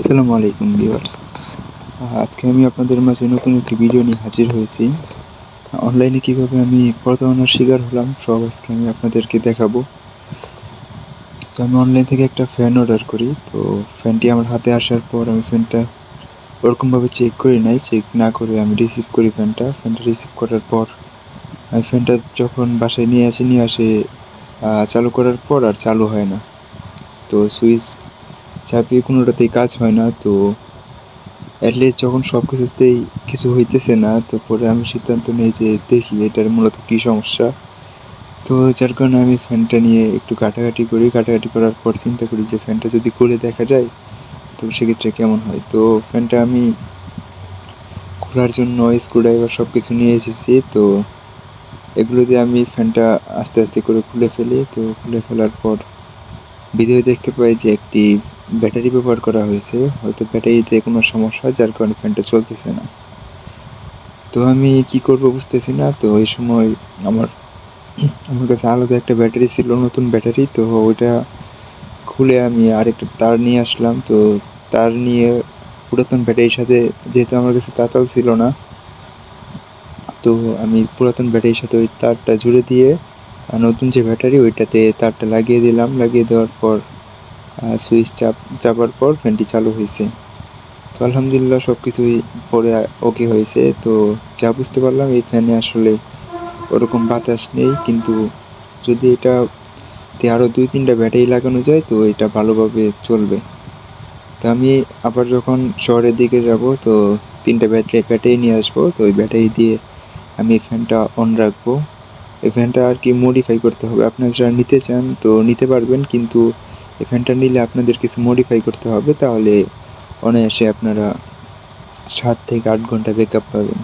আসসালামু আলাইকুম ভিউয়ার্স। আজকে আমি আপনাদের মাঝে নতুন একটি ভিডিও নিয়ে হাজির হয়েছি। অনলাইনে কিভাবে আমি প্রতারণার শিকার হলাম সব আজকে আমি আপনাদেরকে দেখাবো। তো আমি অনলাইন থেকে একটা ফ্যান অর্ডার করি। তো ফ্যানটি আমার হাতে আসার পর আমি ফ্যানটা ওরকমভাবে চেক করি নাই। চেক না করে আমি রিসিভ করি ফ্যানটা। ফ্যানটা রিসিভ করার পর আমি ফ্যানটা যখন বাসায় নিয়ে আসি চালু করার পর আর চালু হয় না। তো সুইচ চাপিয়ে কোনোটাতেই কাজ হয় না। তো অ্যাটলিস্ট যখন সব কিছুতেই কিছু হইতেছে না, তো পরে আমি সিদ্ধান্ত নিই যে দেখি এটার মূলত কী সমস্যা। তো যার কারণে আমি ফ্যানটা নিয়ে একটু ঘাটাঘাটি করি। ঘাটাঘাটি করার পর চিন্তা করি যে ফ্যানটা যদি খুলে দেখা যায় তো সেক্ষেত্রে কেমন হয়। তো ফ্যানটা আমি খোলার জন্য স্ক্রুড্রাইভার সব কিছু নিয়ে এসেছি। তো এগুলো দিয়ে আমি ফ্যানটা আস্তে আস্তে করে খুলে ফেলি। তো খুলে ফেলার পর ভিডিও দেখতে পাই যে একটি ব্যাটারি ব্যবহার করা হয়েছে। হয়তো ব্যাটারিতে কোনো সমস্যা, যার কারণে ফ্যানটা চলতেছে না। তো আমি কি করব বুঝতেছি না। তো ওই সময় আমার আমার কাছে আলাদা একটা ব্যাটারি ছিল, নতুন ব্যাটারি। তো ওইটা খুলে আমি আরেকটা তার নিয়ে আসলাম। তো তার নিয়ে পুরাতন ব্যাটারির সাথে, যেহেতু আমার কাছে তাতাল ছিল না, তো আমি পুরাতন ব্যাটারির সাথে ওই তারটা জুড়ে দিয়ে নতুন যে ব্যাটারি ওইটাতে তারটা লাগিয়ে দিলাম। লাগিয়ে দেওয়ার পর সুইচ চাপার পর ফ্যানটি চালু হয়েছে। তো আলহামদুলিল্লাহ সব কিছুই পরে ওকে হয়েছে। তো যা বুঝতে পারলাম এই ফ্যানে আসলে ওরকম বাতাস নেই, কিন্তু যদি এটাতে আরও 2-3টা ব্যাটারি লাগানো যায় তো এটা ভালোভাবে চলবে। তো আমি আবার যখন শহরের দিকে যাব তো 3টা ব্যাটারি নিয়ে আসবো। তো ওই ব্যাটারি দিয়ে আমি ফ্যানটা অন রাখবো। এই ফ্যানটা আর কি মডিফাই করতে হবে। আপনারা যারা নিতে চান তো নিতে পারবেন, কিন্তু এই ফ্যানটা নিলে আপনাদের কিছু মডিফাই করতে হবে, তাহলে অনায়াসে আপনারা 7 থেকে 8 ঘন্টা ব্যাকআপ পাবেন।